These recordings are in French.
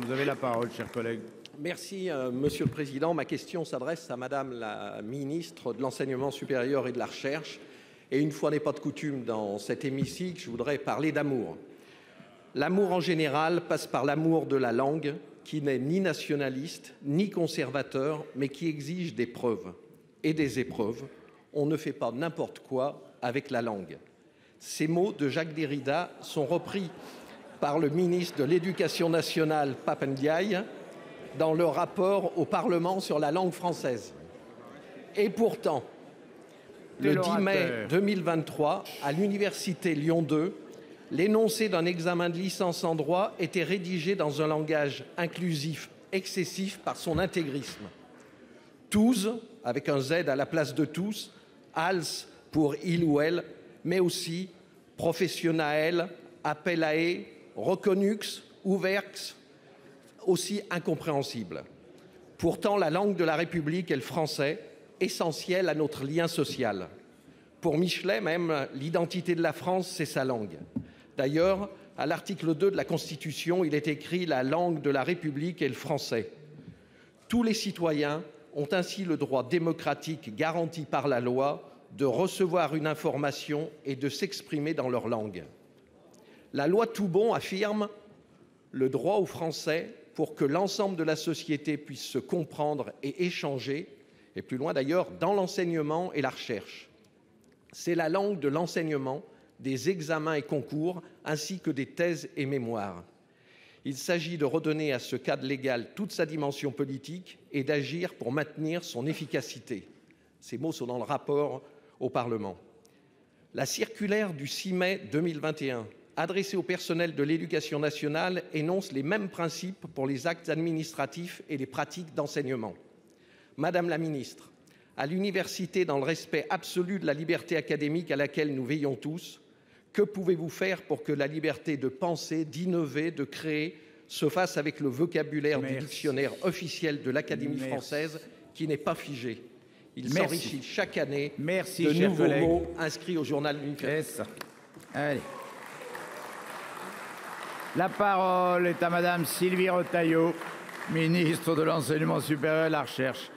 Vous avez la parole, cher collègue. Merci, Monsieur le Président. Ma question s'adresse à Madame la ministre de l'Enseignement supérieur et de la Recherche. Et une fois n'est pas de coutume dans cet hémicycle, je voudrais parler d'amour. L'amour en général passe par l'amour de la langue, qui n'est ni nationaliste, ni conservateur, mais qui exige des preuves et des épreuves. On ne fait pas n'importe quoi avec la langue. Ces mots de Jacques Derrida sont repris par le ministre de l'Éducation nationale, Pap Ndiaye, dans le rapport au Parlement sur la langue française. Et pourtant, le 10 mai 2023, à l'université Lyon 2, l'énoncé d'un examen de licence en droit était rédigé dans un langage inclusif excessif par son intégrisme. Tous, avec un Z à la place de tous, als pour il ou elle, mais aussi professionnel, appel à et, reconnux, ouverx, aussi incompréhensible. Pourtant, la langue de la République est le français, essentiel à notre lien social. Pour Michelet, même, l'identité de la France, c'est sa langue. D'ailleurs, à l'article 2 de la Constitution, il est écrit « La langue de la République est le français ». Tous les citoyens ont ainsi le droit démocratique garanti par la loi de recevoir une information et de s'exprimer dans leur langue. La loi Toubon affirme le droit au français pour que l'ensemble de la société puisse se comprendre et échanger, et plus loin d'ailleurs, dans l'enseignement et la recherche. C'est la langue de l'enseignement, des examens et concours, ainsi que des thèses et mémoires. Il s'agit de redonner à ce cadre légal toute sa dimension politique et d'agir pour maintenir son efficacité. Ces mots sont dans le rapport au Parlement. La circulaire du 6 mai 2021, adressée au personnel de l'éducation nationale, énonce les mêmes principes pour les actes administratifs et les pratiques d'enseignement. Madame la ministre, à l'université, dans le respect absolu de la liberté académique à laquelle nous veillons tous, que pouvez-vous faire pour que la liberté de penser, d'innover, de créer se fasse avec le vocabulaire du dictionnaire officiel de l'Académie française qui n'est pas figé? Il s'enrichit chaque année de nouveaux mots inscrits au journal d'université. Allez. La parole est à Madame Sylvie Retailleau, ministre de l'Enseignement supérieur et de la Recherche.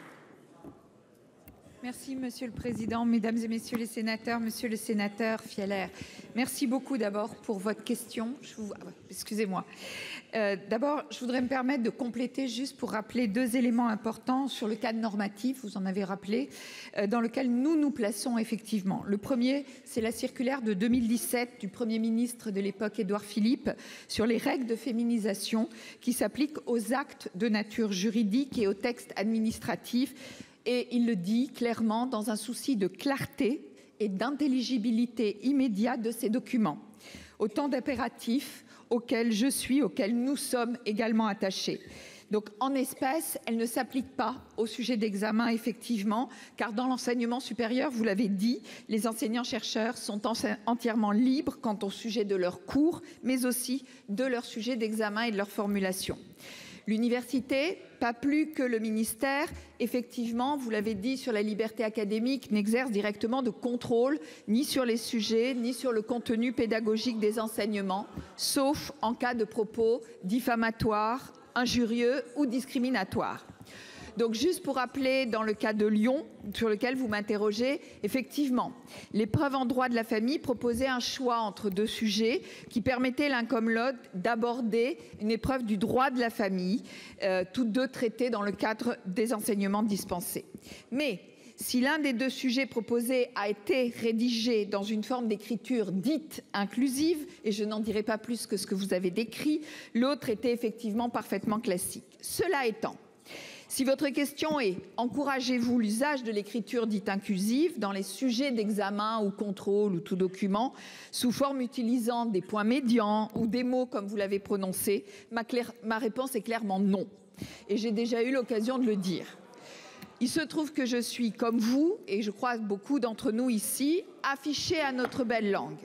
Merci, Monsieur le Président, Mesdames et Messieurs les sénateurs, Monsieur le sénateur Fialaire. Merci beaucoup d'abord pour votre question. Excusez-moi. D'abord, je voudrais me permettre de compléter juste pour rappeler deux éléments importants sur le cadre normatif, vous en avez rappelé, dans lequel nous nous plaçons effectivement. Le premier, c'est la circulaire de 2017 du Premier ministre de l'époque, Édouard Philippe, sur les règles de féminisation qui s'appliquent aux actes de nature juridique et aux textes administratifs. Et il le dit clairement dans un souci de clarté et d'intelligibilité immédiate de ces documents. Autant d'impératifs auxquels nous sommes également attachés. Donc en espèce, elle ne s'applique pas au sujet d'examen effectivement, car dans l'enseignement supérieur, vous l'avez dit, les enseignants-chercheurs sont entièrement libres quant au sujet de leurs cours, mais aussi de leur sujet d'examen et de leur formulation. L'université, pas plus que le ministère, effectivement, vous l'avez dit, sur la liberté académique, n'exerce directement de contrôle ni sur les sujets, ni sur le contenu pédagogique des enseignements, sauf en cas de propos diffamatoires, injurieux ou discriminatoires. Donc juste pour rappeler, dans le cas de Lyon, sur lequel vous m'interrogez, effectivement, l'épreuve en droit de la famille proposait un choix entre deux sujets qui permettaient l'un comme l'autre d'aborder une épreuve du droit de la famille, toutes deux traitées dans le cadre des enseignements dispensés. Mais si l'un des deux sujets proposés a été rédigé dans une forme d'écriture dite inclusive, et je n'en dirai pas plus que ce que vous avez décrit, l'autre était effectivement parfaitement classique. Cela étant, si votre question est « Encouragez-vous l'usage de l'écriture dite inclusive dans les sujets d'examen ou contrôle ou tout document sous forme utilisant des points médians ou des mots comme vous l'avez prononcé ?» Ma réponse est clairement non. Et j'ai déjà eu l'occasion de le dire. Il se trouve que je suis, comme vous, et je crois beaucoup d'entre nous ici, affichée à notre belle langue.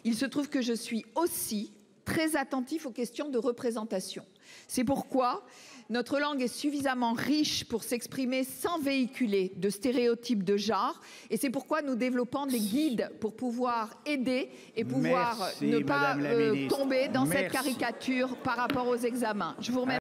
Il se trouve que je suis aussi très attentif aux questions de représentation. C'est pourquoi notre langue est suffisamment riche pour s'exprimer sans véhiculer de stéréotypes de genre. Et c'est pourquoi nous développons des guides pour pouvoir aider et pouvoir ne pas tomber dans cette caricature par rapport aux examens. Je vous remercie.